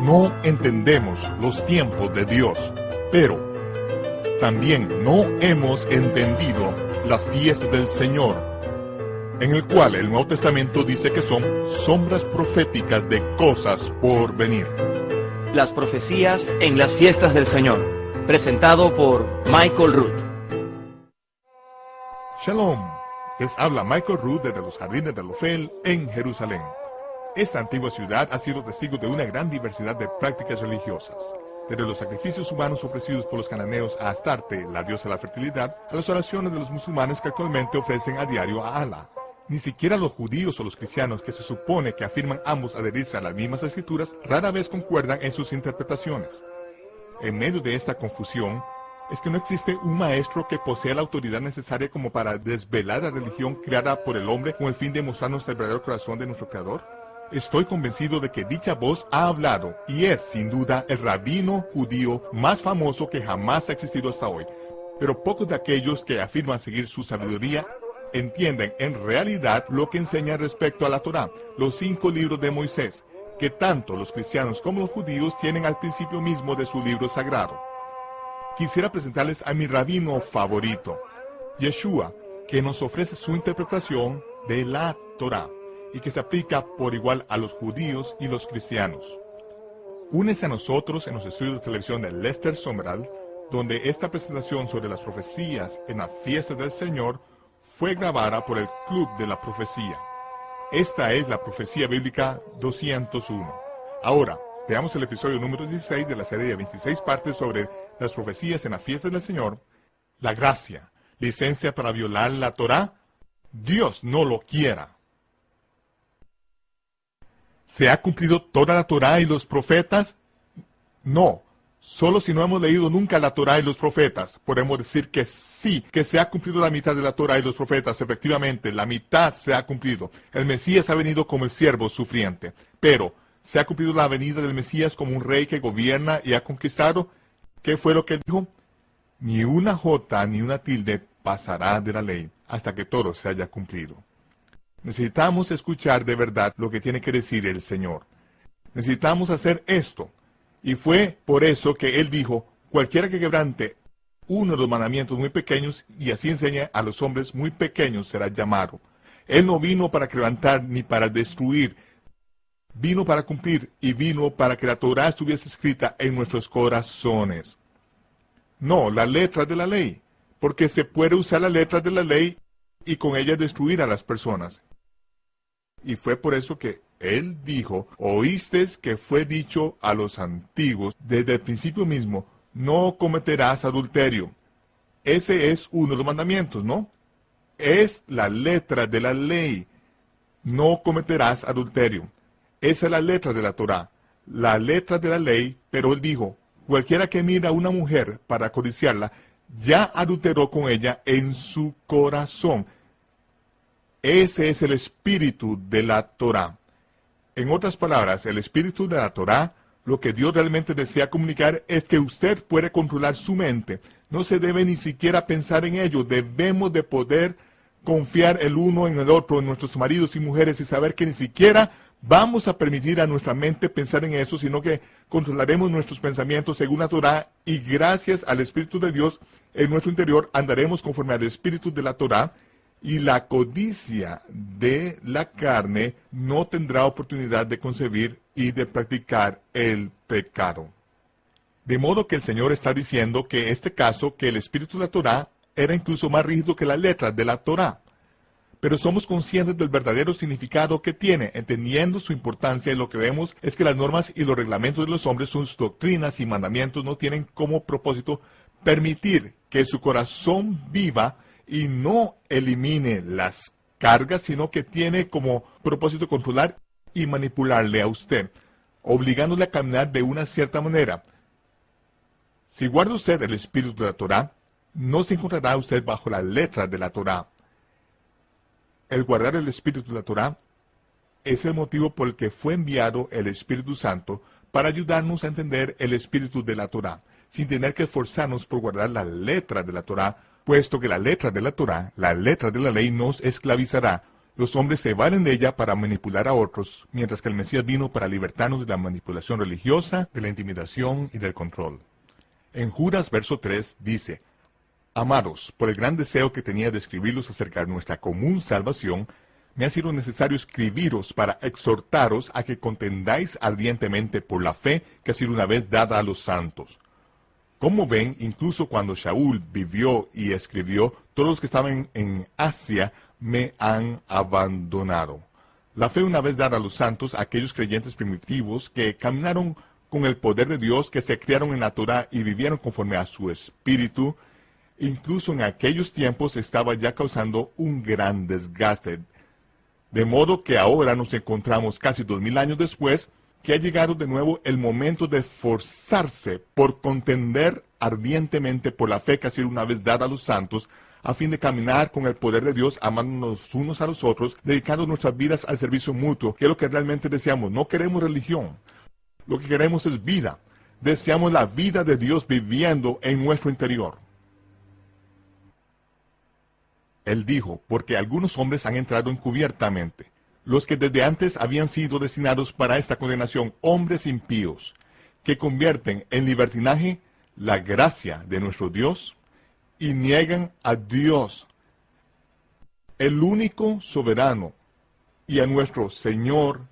no entendemos los tiempos de Dios, pero también no hemos entendido la fiesta del Señor, en el cual el Nuevo Testamento dice que son sombras proféticas de cosas por venir. Las profecías en las fiestas del Señor, presentado por Michael Root. Shalom, les habla Michael Root desde los jardines de Ofel en Jerusalén. Esta antigua ciudad ha sido testigo de una gran diversidad de prácticas religiosas, desde los sacrificios humanos ofrecidos por los cananeos a Astarte, la diosa de la fertilidad, a las oraciones de los musulmanes que actualmente ofrecen a diario a Allah. Ni siquiera los judíos o los cristianos, que se supone que afirman ambos adherirse a las mismas escrituras, rara vez concuerdan en sus interpretaciones. En medio de esta confusión, es que no existe un maestro que posea la autoridad necesaria como para desvelar la religión creada por el hombre con el fin de mostrarnos el verdadero corazón de nuestro Creador. Estoy convencido de que dicha voz ha hablado y es, sin duda, el rabino judío más famoso que jamás ha existido hasta hoy. Pero pocos de aquellos que afirman seguir su sabiduría entienden en realidad lo que enseña respecto a la Torá, los 5 libros de Moisés, que tanto los cristianos como los judíos tienen al principio mismo de su libro sagrado. Quisiera presentarles a mi rabino favorito, Yeshua, que nos ofrece su interpretación de la Torá y que se aplica por igual a los judíos y los cristianos. Únese a nosotros en los estudios de televisión de Lester Sumrall, donde esta presentación sobre las profecías en la fiesta del Señor fue grabada por el Club de la Profecía. Esta es la Profecía Bíblica 201. Ahora, veamos el episodio número 16 de la serie de 26 partes sobre las profecías en la fiesta del Señor. La gracia, licencia para violar la Torá, Dios no lo quiera. ¿Se ha cumplido toda la Torá y los profetas? No. Solo si no hemos leído nunca la Torá y los profetas, podemos decir que sí, que se ha cumplido la mitad de la Torá y los profetas. Efectivamente, la mitad se ha cumplido. El Mesías ha venido como el siervo sufriente. Pero, ¿se ha cumplido la venida del Mesías como un rey que gobierna y ha conquistado? ¿Qué fue lo que dijo? Ni una jota ni una tilde pasará de la ley hasta que todo se haya cumplido. Necesitamos escuchar de verdad lo que tiene que decir el Señor. Necesitamos hacer esto. Y fue por eso que Él dijo, cualquiera que quebrante uno de los mandamientos muy pequeños y así enseñe a los hombres muy pequeños será llamado. Él no vino para quebrantar ni para destruir, vino para cumplir y vino para que la Torá estuviese escrita en nuestros corazones. No, la letra de la ley, porque se puede usar la letra de la ley y con ella destruir a las personas. Y fue por eso que Él dijo, oísteis que fue dicho a los antiguos desde el principio mismo, no cometerás adulterio. Ese es uno de los mandamientos, ¿no? Es la letra de la ley. No cometerás adulterio. Esa es la letra de la Torá, la letra de la ley, pero Él dijo, cualquiera que mira a una mujer para codiciarla, ya adulteró con ella en su corazón. Ese es el espíritu de la Torá. En otras palabras, el espíritu de la Torá, lo que Dios realmente desea comunicar es que usted puede controlar su mente. No se debe ni siquiera pensar en ello. Debemos de poder confiar el uno en el otro, en nuestros maridos y mujeres, y saber que ni siquiera vamos a permitir a nuestra mente pensar en eso, sino que controlaremos nuestros pensamientos según la Torá, y gracias al Espíritu de Dios en nuestro interior andaremos conforme al espíritu de la Torá, y la codicia de la carne no tendrá oportunidad de concebir y de practicar el pecado. De modo que el Señor está diciendo que en este caso, que el espíritu de la Torá era incluso más rígido que la letra de la Torá. Pero somos conscientes del verdadero significado que tiene, entendiendo su importancia, y lo que vemos es que las normas y los reglamentos de los hombres, sus doctrinas y mandamientos no tienen como propósito permitir que su corazón viva y no elimine las cargas, sino que tiene como propósito controlar y manipularle a usted, obligándole a caminar de una cierta manera. Si guarda usted el espíritu de la Torá, no se encontrará usted bajo la letra de la Torá. El guardar el espíritu de la Torá es el motivo por el que fue enviado el Espíritu Santo para ayudarnos a entender el espíritu de la Torá, sin tener que esforzarnos por guardar la letra de la Torá, puesto que la letra de la Torá, la letra de la ley, nos esclavizará. Los hombres se valen de ella para manipular a otros, mientras que el Mesías vino para libertarnos de la manipulación religiosa, de la intimidación y del control. En Judas verso 3 dice: Amados, por el gran deseo que tenía de escribirlos acerca de nuestra común salvación, me ha sido necesario escribiros para exhortaros a que contendáis ardientemente por la fe que ha sido una vez dada a los santos. Como ven, incluso cuando Shaul vivió y escribió, todos los que estaban en Asia me han abandonado. La fe una vez dada a los santos, aquellos creyentes primitivos que caminaron con el poder de Dios, que se criaron en la Torá y vivieron conforme a su espíritu, incluso en aquellos tiempos estaba ya causando un gran desgaste. De modo que ahora nos encontramos casi 2000 años después, que ha llegado de nuevo el momento de esforzarse por contender ardientemente por la fe que ha sido una vez dada a los santos, a fin de caminar con el poder de Dios, amándonos unos a los otros, dedicando nuestras vidas al servicio mutuo, que es lo que realmente deseamos. No queremos religión, lo que queremos es vida. Deseamos la vida de Dios viviendo en nuestro interior. Él dijo: porque algunos hombres han entrado encubiertamente, los que desde antes habían sido destinados para esta condenación, hombres impíos, que convierten en libertinaje la gracia de nuestro Dios y niegan a Dios, el único soberano, y a nuestro Señor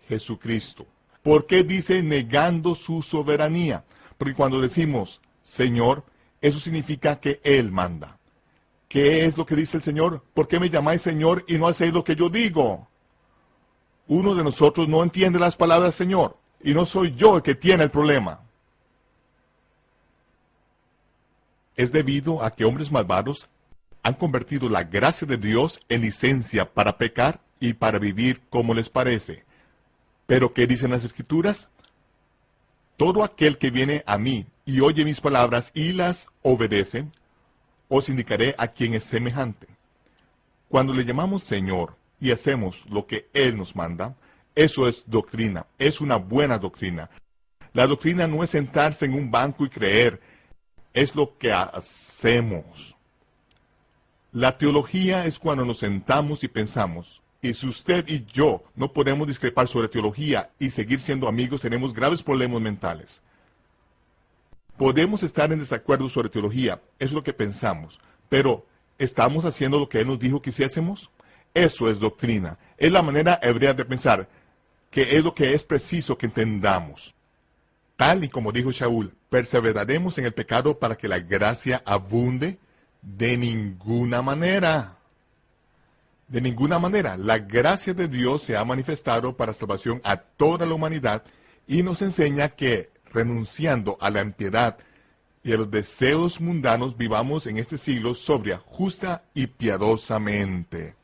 Jesucristo. ¿Por qué dice negando su soberanía? Porque cuando decimos Señor, eso significa que Él manda. ¿Qué es lo que dice el Señor? ¿Por qué me llamáis Señor y no hacéis lo que yo digo? Uno de nosotros no entiende las palabras Señor, y no soy yo el que tiene el problema. Es debido a que hombres malvados han convertido la gracia de Dios en licencia para pecar y para vivir como les parece. ¿Pero qué dicen las Escrituras? Todo aquel que viene a mí y oye mis palabras y las obedece, os indicaré a quién es semejante. Cuando le llamamos Señor y hacemos lo que Él nos manda, eso es doctrina, es una buena doctrina. La doctrina no es sentarse en un banco y creer, es lo que hacemos. La teología es cuando nos sentamos y pensamos. Y si usted y yo no podemos discrepar sobre teología y seguir siendo amigos, tenemos graves problemas mentales. Podemos estar en desacuerdo sobre teología, eso es lo que pensamos, pero ¿estamos haciendo lo que Él nos dijo que hiciésemos? Eso es doctrina, es la manera hebrea de pensar, que es lo que es preciso que entendamos. Tal y como dijo Shaul, ¿perseveraremos en el pecado para que la gracia abunde? De ninguna manera. De ninguna manera. La gracia de Dios se ha manifestado para salvación a toda la humanidad y nos enseña que, renunciando a la impiedad y a los deseos mundanos, vivamos en este siglo sobria, justa y piadosamente.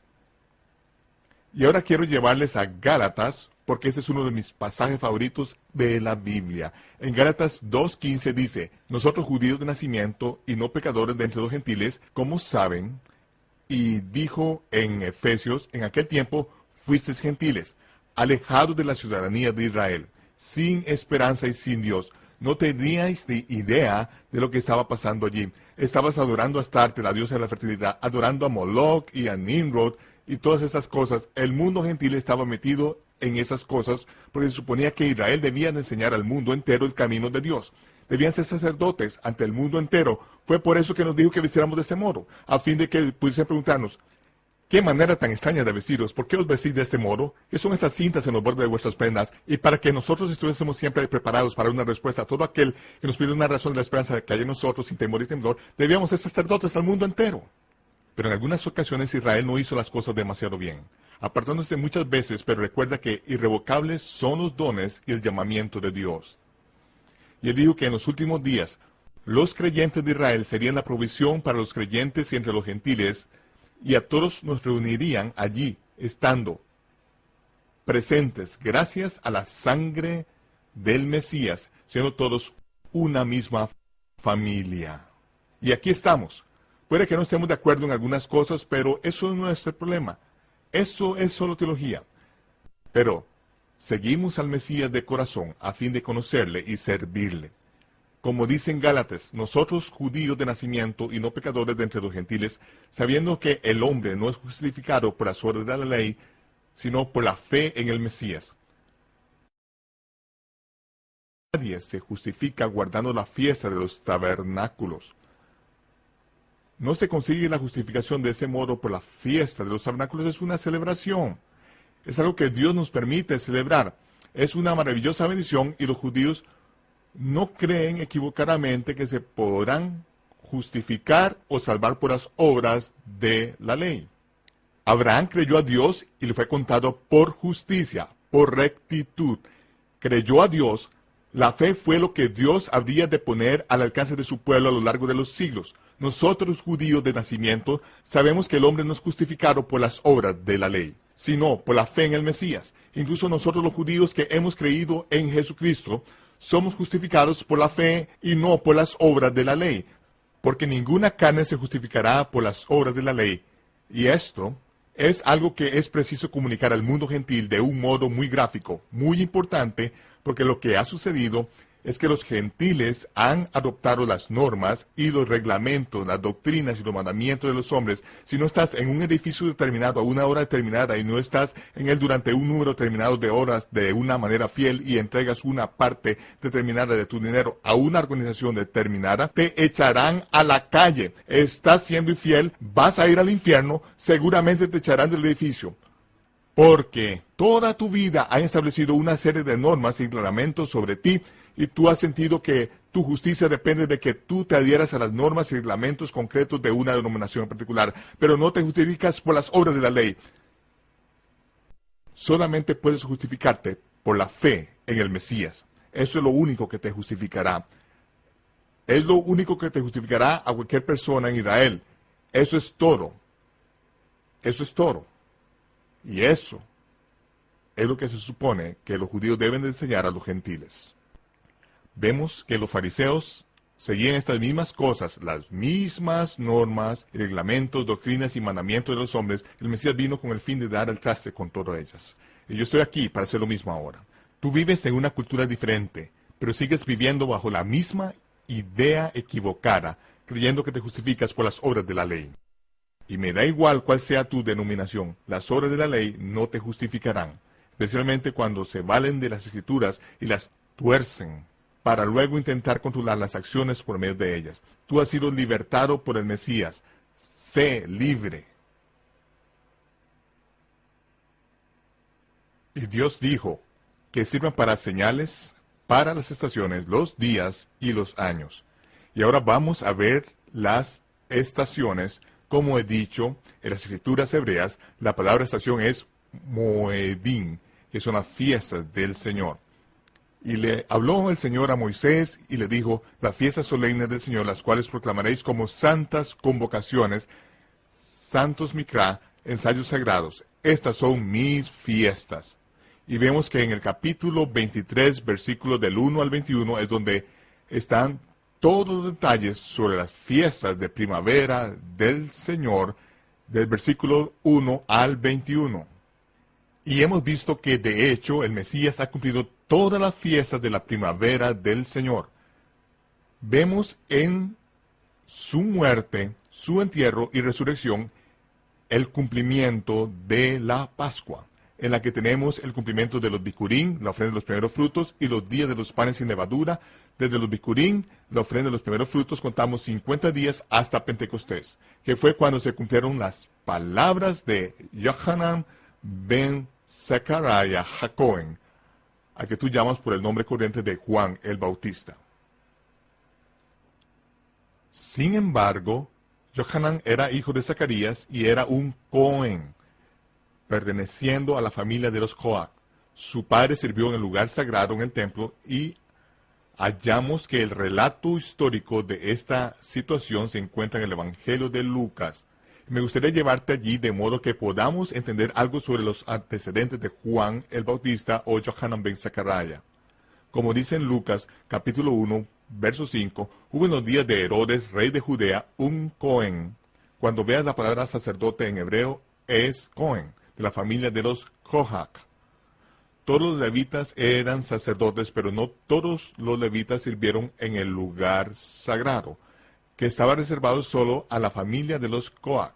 Y ahora quiero llevarles a Gálatas, porque este es uno de mis pasajes favoritos de la Biblia. En Gálatas 2:15 dice: nosotros judíos de nacimiento y no pecadores de entre los gentiles, como saben. Y dijo en Efesios: en aquel tiempo fuisteis gentiles, alejados de la ciudadanía de Israel, sin esperanza y sin Dios. No teníais ni idea de lo que estaba pasando allí. Estabas adorando a Astarte, la diosa de la fertilidad, adorando a Moloch y a Nimrod y todas esas cosas. El mundo gentil estaba metido en esas cosas porque se suponía que Israel debía de enseñar al mundo entero el camino de Dios. Debían ser sacerdotes ante el mundo entero. Fue por eso que nos dijo que vistiéramos de ese modo, a fin de que pudiesen preguntarnos: ¿qué manera tan extraña de vestiros? ¿Por qué os vestís de este modo? ¿Qué son estas cintas en los bordes de vuestras prendas? Y para que nosotros estuviésemos siempre preparados para una respuesta a todo aquel que nos pide una razón de la esperanza que hay en nosotros, sin temor y temblor, debíamos ser sacerdotes al mundo entero. Pero en algunas ocasiones Israel no hizo las cosas demasiado bien, apartándose muchas veces, pero recuerda que irrevocables son los dones y el llamamiento de Dios. Y él dijo que en los últimos días, los creyentes de Israel serían la provisión para los creyentes y entre los gentiles, y a todos nos reunirían allí, estando presentes, gracias a la sangre del Mesías, siendo todos una misma familia. Y aquí estamos. Puede que no estemos de acuerdo en algunas cosas, pero eso no es el problema. Eso es solo teología. Pero seguimos al Mesías de corazón a fin de conocerle y servirle. Como dicen Gálatas, nosotros judíos de nacimiento y no pecadores de entre los gentiles, sabiendo que el hombre no es justificado por las obras de la ley, sino por la fe en el Mesías. Nadie se justifica guardando la fiesta de los tabernáculos. No se consigue la justificación de ese modo por la fiesta de los tabernáculos. Es una celebración. Es algo que Dios nos permite celebrar. Es una maravillosa bendición y los judíos no creen equivocadamente que se podrán justificar o salvar por las obras de la ley. Abraham creyó a Dios y le fue contado por justicia, por rectitud. Creyó a Dios. La fe fue lo que Dios habría de poner al alcance de su pueblo a lo largo de los siglos. Nosotros, judíos de nacimiento, sabemos que el hombre no es justificado por las obras de la ley, sino por la fe en el Mesías. Incluso nosotros los judíos que hemos creído en Jesucristo, somos justificados por la fe y no por las obras de la ley, porque ninguna carne se justificará por las obras de la ley. Y esto es algo que es preciso comunicar al mundo gentil de un modo muy gráfico, muy importante, porque lo que ha sucedido es que los gentiles han adoptado las normas y los reglamentos, las doctrinas y los mandamientos de los hombres. Si no estás en un edificio determinado a una hora determinada y no estás en él durante un número determinado de horas de una manera fiel y entregas una parte determinada de tu dinero a una organización determinada, te echarán a la calle. Estás siendo infiel, vas a ir al infierno, seguramente te echarán del edificio. Porque toda tu vida han establecido una serie de normas y reglamentos sobre ti, y tú has sentido que tu justicia depende de que tú te adhieras a las normas y reglamentos concretos de una denominación en particular, pero no te justificas por las obras de la ley. Solamente puedes justificarte por la fe en el Mesías. Eso es lo único que te justificará. Es lo único que te justificará a cualquier persona en Israel. Eso es todo. Eso es todo. Y eso es lo que se supone que los judíos deben de enseñar a los gentiles. Vemos que los fariseos seguían estas mismas cosas, las mismas normas, reglamentos, doctrinas y mandamientos de los hombres. El Mesías vino con el fin de dar el traste con todas ellas. Y yo estoy aquí para hacer lo mismo ahora. Tú vives en una cultura diferente, pero sigues viviendo bajo la misma idea equivocada, creyendo que te justificas por las obras de la ley. Y me da igual cuál sea tu denominación, las obras de la ley no te justificarán, especialmente cuando se valen de las Escrituras y las tuercen para luego intentar controlar las acciones por medio de ellas. Tú has sido libertado por el Mesías. Sé libre. Y Dios dijo que sirvan para señales, para las estaciones, los días y los años. Y ahora vamos a ver las estaciones. Como he dicho, en las Escrituras hebreas, la palabra estación es Moedim, que son las fiestas del Señor. Y le habló el Señor a Moisés y le dijo, las fiestas solemnes del Señor, las cuales proclamaréis como santas convocaciones, santos mikra, ensayos sagrados. Estas son mis fiestas. Y vemos que en el capítulo 23, versículos del 1 al 21, es donde están todos los detalles sobre las fiestas de primavera del Señor, del versículo 1 al 21. Y hemos visto que de hecho el Mesías ha cumplido todas las fiestas de la primavera del Señor. Vemos en su muerte, su entierro y resurrección el cumplimiento de la Pascua, en la que tenemos el cumplimiento de los bicurín, la ofrenda de los primeros frutos, y los días de los panes sin levadura. Desde los bicurín, la ofrenda de los primeros frutos, contamos 50 días hasta Pentecostés, que fue cuando se cumplieron las palabras de Yohanan ben Zacarías Jacoben, a que tú llamas por el nombre corriente de Juan el Bautista. Sin embargo, Yohanan era hijo de Zacarías y era un Cohen, perteneciendo a la familia de los Coat. Su padre sirvió en el lugar sagrado en el templo y hallamos que el relato histórico de esta situación se encuentra en el Evangelio de Lucas. Me gustaría llevarte allí de modo que podamos entender algo sobre los antecedentes de Juan el Bautista o Yohanan ben Zacarías. Como dice en Lucas, capítulo 1, verso 5, hubo en los días de Herodes, rey de Judea, un Cohen. Cuando veas la palabra sacerdote en hebreo, es Cohen, de la familia de los Kohath. Todos los levitas eran sacerdotes, pero no todos los levitas sirvieron en el lugar sagrado, que estaba reservado solo a la familia de los Coac.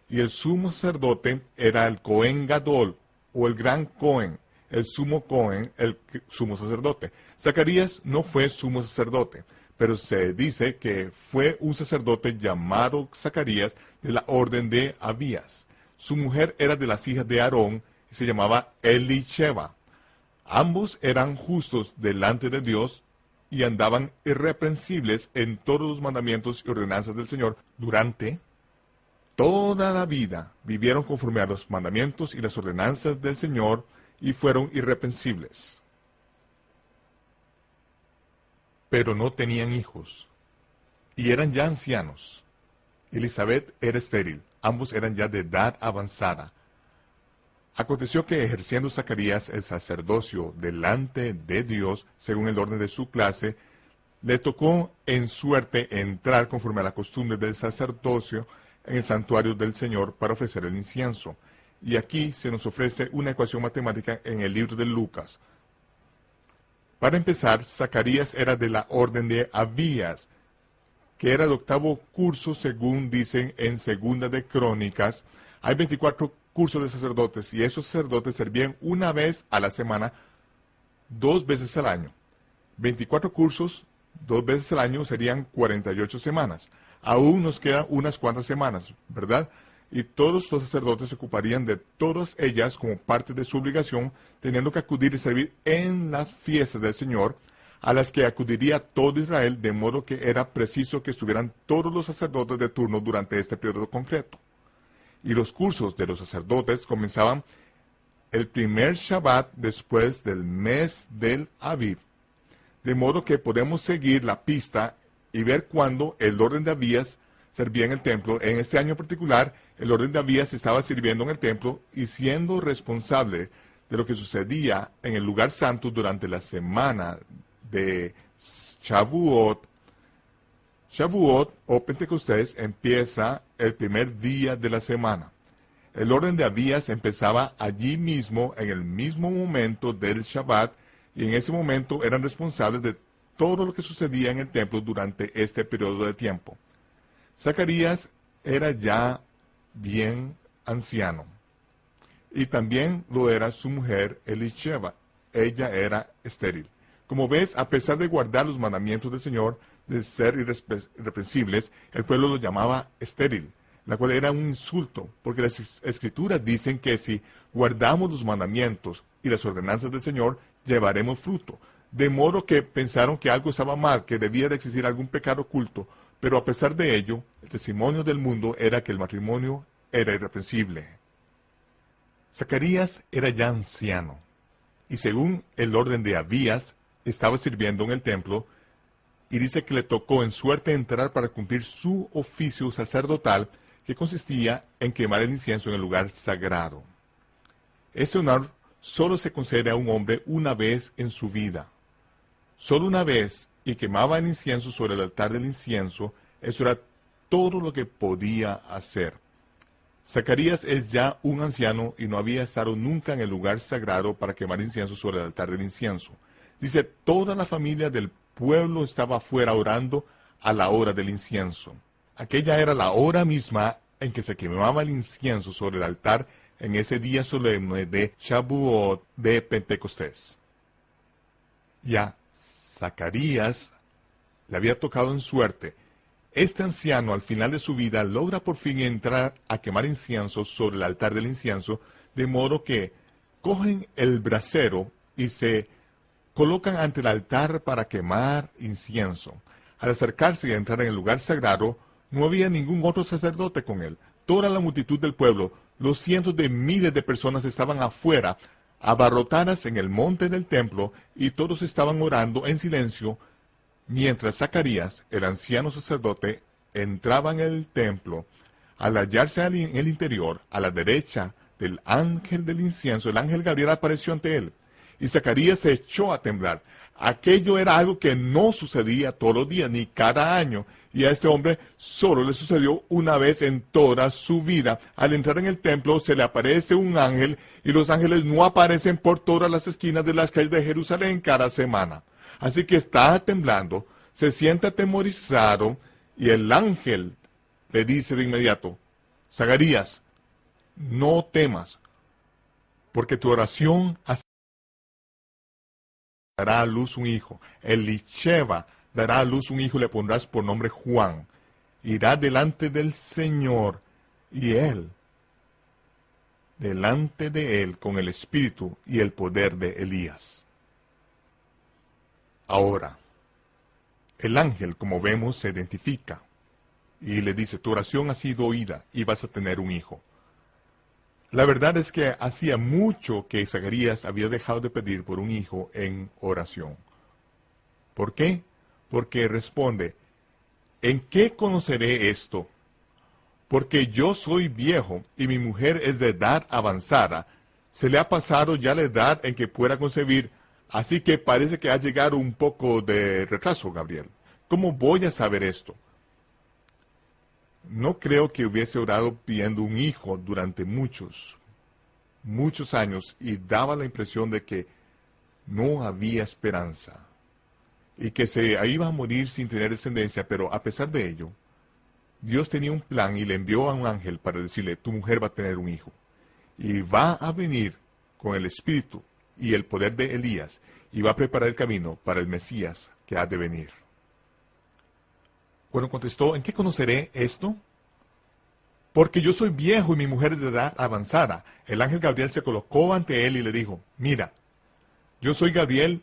Y el sumo sacerdote era el Cohen Gadol, o el gran Cohen, el sumo Cohen, el sumo sacerdote. Zacarías no fue sumo sacerdote, pero se dice que fue un sacerdote llamado Zacarías de la orden de Abías. Su mujer era de las hijas de Aarón y se llamaba Elisheba. Ambos eran justos delante de Dios y andaban irreprensibles en todos los mandamientos y ordenanzas del Señor durante toda la vida. Vivieron conforme a los mandamientos y las ordenanzas del Señor y fueron irreprensibles. Pero no tenían hijos, y eran ya ancianos. Elizabeth era estéril, ambos eran ya de edad avanzada. Aconteció que ejerciendo Zacarías el sacerdocio delante de Dios, según el orden de su clase, le tocó en suerte entrar conforme a la costumbre del sacerdocio en el santuario del Señor para ofrecer el incienso. Y aquí se nos ofrece una ecuación matemática en el libro de Lucas. Para empezar, Zacarías era de la orden de Abías, que era el 8º curso según dicen en Segunda de Crónicas. Hay 24 cursos de sacerdotes y esos sacerdotes servían una vez a la semana, 2 veces al año. 24 cursos, 2 veces al año serían 48 semanas. Aún nos quedan unas cuantas semanas, ¿verdad? Y todos los sacerdotes se ocuparían de todas ellas como parte de su obligación, teniendo que acudir y servir en las fiestas del Señor, a las que acudiría todo Israel, de modo que era preciso que estuvieran todos los sacerdotes de turno durante este periodo concreto. Y los cursos de los sacerdotes comenzaban el primer Shabbat después del mes del Aviv, de modo que podemos seguir la pista y ver cuándo el orden de Abías servía en el templo. En este año en particular, el orden de Abías estaba sirviendo en el templo y siendo responsable de lo que sucedía en el lugar santo durante la semana de Shavuot. Shavuot o Pentecostés empieza el primer día de la semana. El orden de Abías empezaba allí mismo, en el mismo momento del Shabbat, y en ese momento eran responsables de todo lo que sucedía en el templo durante este periodo de tiempo. Zacarías era ya bien anciano, y también lo era su mujer Elisheba. Ella era estéril. Como ves, a pesar de guardar los mandamientos del Señor, de ser irreprensibles, el pueblo lo llamaba estéril, la cual era un insulto, porque las Escrituras dicen que si guardamos los mandamientos y las ordenanzas del Señor, llevaremos fruto. De modo que pensaron que algo estaba mal, que debía de existir algún pecado oculto, pero a pesar de ello, el testimonio del mundo era que el matrimonio era irreprensible. Zacarías era ya anciano, y según el orden de Abías, estaba sirviendo en el templo, y dice que le tocó en suerte entrar para cumplir su oficio sacerdotal, que consistía en quemar el incienso en el lugar sagrado. Este honor solo se concede a un hombre una vez en su vida. Solo una vez, y quemaba el incienso sobre el altar del incienso. Eso era todo lo que podía hacer. Zacarías es ya un anciano y no había estado nunca en el lugar sagrado para quemar incienso sobre el altar del incienso. Dice, toda la familia del pueblo estaba afuera orando a la hora del incienso. Aquella era la hora misma en que se quemaba el incienso sobre el altar en ese día solemne de Shavuot de Pentecostés. Ya Zacarías le había tocado en suerte. Este anciano al final de su vida logra por fin entrar a quemar incienso sobre el altar del incienso, de modo que cogen el brasero y se colocan ante el altar para quemar incienso. Al acercarse y entrar en el lugar sagrado, no había ningún otro sacerdote con él. Toda la multitud del pueblo, los cientos de miles de personas estaban afuera, abarrotadas en el monte del templo, y todos estaban orando en silencio, mientras Zacarías, el anciano sacerdote, entraba en el templo. Al hallarse en el interior, a la derecha del ángel del incienso, el ángel Gabriel apareció ante él. Y Zacarías se echó a temblar. Aquello era algo que no sucedía todos los días, ni cada año. Y a este hombre solo le sucedió una vez en toda su vida. Al entrar en el templo se le aparece un ángel, y los ángeles no aparecen por todas las esquinas de las calles de Jerusalén cada semana. Así que está temblando, se siente atemorizado, y el ángel le dice de inmediato: Zacarías, no temas, porque tu oración dará a luz un hijo. Elisheba dará a luz un hijo y le pondrás por nombre Juan. Irá delante del Señor, y él, delante de él, con el espíritu y el poder de Elías. Ahora, el ángel, como vemos, se identifica y le dice: tu oración ha sido oída y vas a tener un hijo. La verdad es que hacía mucho que Zacarías había dejado de pedir por un hijo en oración. ¿Por qué? Porque responde: ¿en qué conoceré esto? Porque yo soy viejo y mi mujer es de edad avanzada. Se le ha pasado ya la edad en que pueda concebir, así que parece que ha llegado un poco de retraso, Gabriel. ¿Cómo voy a saber esto? No creo que hubiese orado pidiendo un hijo durante muchos años, y daba la impresión de que no había esperanza y que se iba a morir sin tener descendencia. Pero a pesar de ello, Dios tenía un plan y le envió a un ángel para decirle: tu mujer va a tener un hijo y va a venir con el espíritu y el poder de Elías, y va a preparar el camino para el Mesías que ha de venir. Bueno, contestó: ¿en qué conoceré esto? Porque yo soy viejo y mi mujer es de edad avanzada. El ángel Gabriel se colocó ante él y le dijo: mira, yo soy Gabriel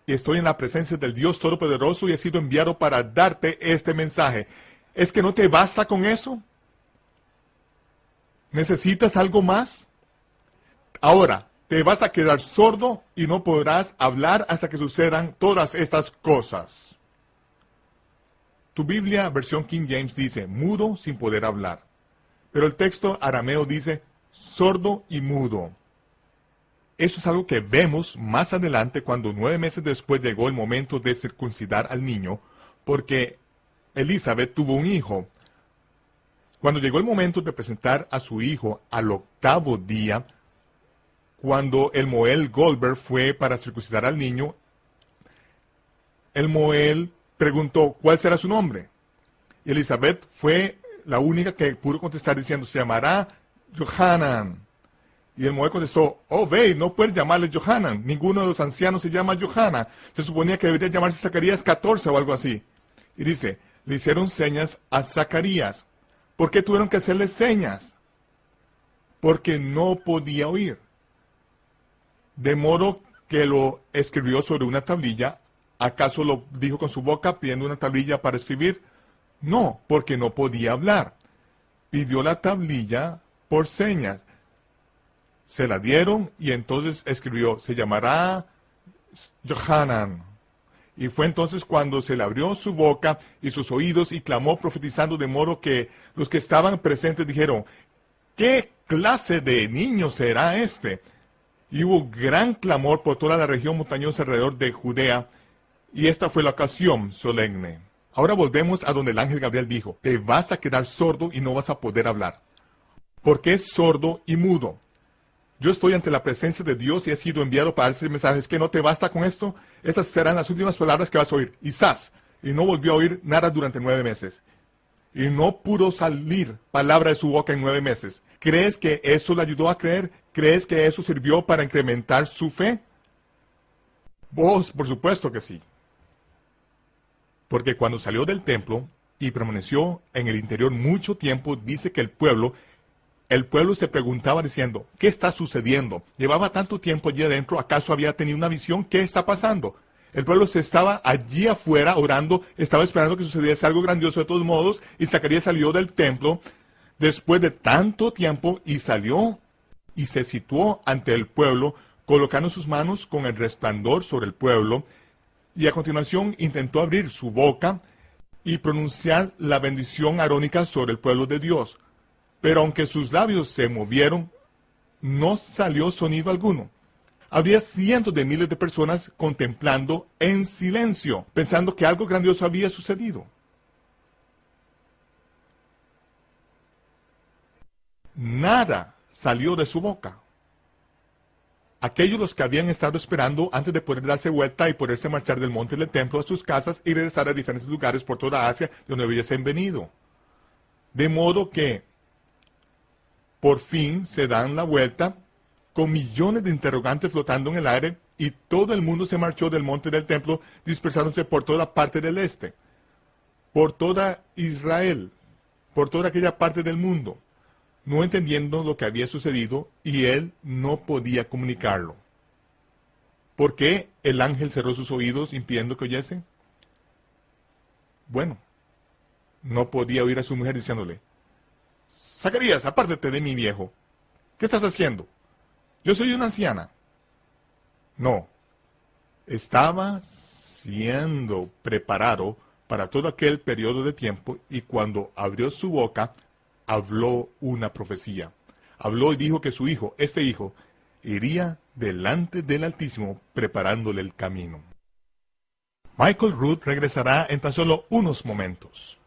y estoy en la presencia del Dios Todopoderoso y he sido enviado para darte este mensaje. ¿Es que no te basta con eso? ¿Necesitas algo más? Ahora, te vas a quedar sordo y no podrás hablar hasta que sucedan todas estas cosas. Tu Biblia, versión King James, dice mudo sin poder hablar. Pero el texto arameo dice sordo y mudo. Eso es algo que vemos más adelante, cuando 9 meses después llegó el momento de circuncidar al niño, porque Elizabeth tuvo un hijo. Cuando llegó el momento de presentar a su hijo al 8º día, cuando el Moel Goldberg fue para circuncidar al niño, el Moel preguntó: ¿cuál será su nombre? Y Elizabeth fue la única que pudo contestar diciendo: se llamará Johanan. Y el Moel contestó: oh, ve, no puedes llamarle Johanan. Ninguno de los ancianos se llama Johanna. Se suponía que debería llamarse Zacarías 14 o algo así. Y dice: le hicieron señas a Zacarías. ¿Por qué tuvieron que hacerle señas? Porque no podía oír. De modo que lo escribió sobre una tablilla. ¿Acaso lo dijo con su boca pidiendo una tablilla para escribir? No, porque no podía hablar. Pidió la tablilla por señas. Se la dieron y entonces escribió: se llamará Johanan. Y fue entonces cuando se le abrió su boca y sus oídos y clamó profetizando, de modo que los que estaban presentes dijeron: ¿qué clase de niño será este? Y hubo gran clamor por toda la región montañosa alrededor de Judea, y esta fue la ocasión solemne. Ahora volvemos a donde el ángel Gabriel dijo: te vas a quedar sordo y no vas a poder hablar. ¿Por qué sordo y mudo? Yo estoy ante la presencia de Dios y he sido enviado para decir mensajes. ¿Que no te basta con esto? Estas serán las últimas palabras que vas a oír. Y ¡zas! Y no volvió a oír nada durante 9 meses. Y no pudo salir palabra de su boca en 9 meses. ¿Crees que eso le ayudó a creer? ¿Crees que eso sirvió para incrementar su fe? Vos, por supuesto que sí. Porque cuando salió del templo y permaneció en el interior mucho tiempo, dice que el pueblo se preguntaba diciendo: ¿qué está sucediendo? Llevaba tanto tiempo allí adentro, ¿acaso había tenido una visión? ¿Qué está pasando? El pueblo se estaba allí afuera orando, estaba esperando que sucediese algo grandioso de todos modos, y Zacarías salió del templo después de tanto tiempo y salió y se situó ante el pueblo, colocando sus manos con el resplandor sobre el pueblo, y a continuación intentó abrir su boca y pronunciar la bendición arónica sobre el pueblo de Dios. Pero aunque sus labios se movieron, no salió sonido alguno. Habría cientos de miles de personas contemplando en silencio, pensando que algo grandioso había sucedido. Nada salió de su boca. Aquellos los que habían estado esperando antes de poder darse vuelta y poderse marchar del monte del templo a sus casas y regresar a diferentes lugares por toda Asia de donde hubiesen venido. De modo que por fin se dan la vuelta con millones de interrogantes flotando en el aire y todo el mundo se marchó del monte del templo dispersándose por toda parte del este, por toda Israel, por toda aquella parte del mundo, no entendiendo lo que había sucedido y él no podía comunicarlo. ¿Por qué el ángel cerró sus oídos impidiendo que oyese? Bueno, no podía oír a su mujer diciéndole: Zacarías, apártate de mí, viejo. ¿Qué estás haciendo? Yo soy una anciana. No, estaba siendo preparado para todo aquel periodo de tiempo y cuando abrió su boca, habló una profecía. Habló y dijo que su hijo, este hijo, iría delante del Altísimo preparándole el camino. Michael Root regresará en tan solo unos momentos.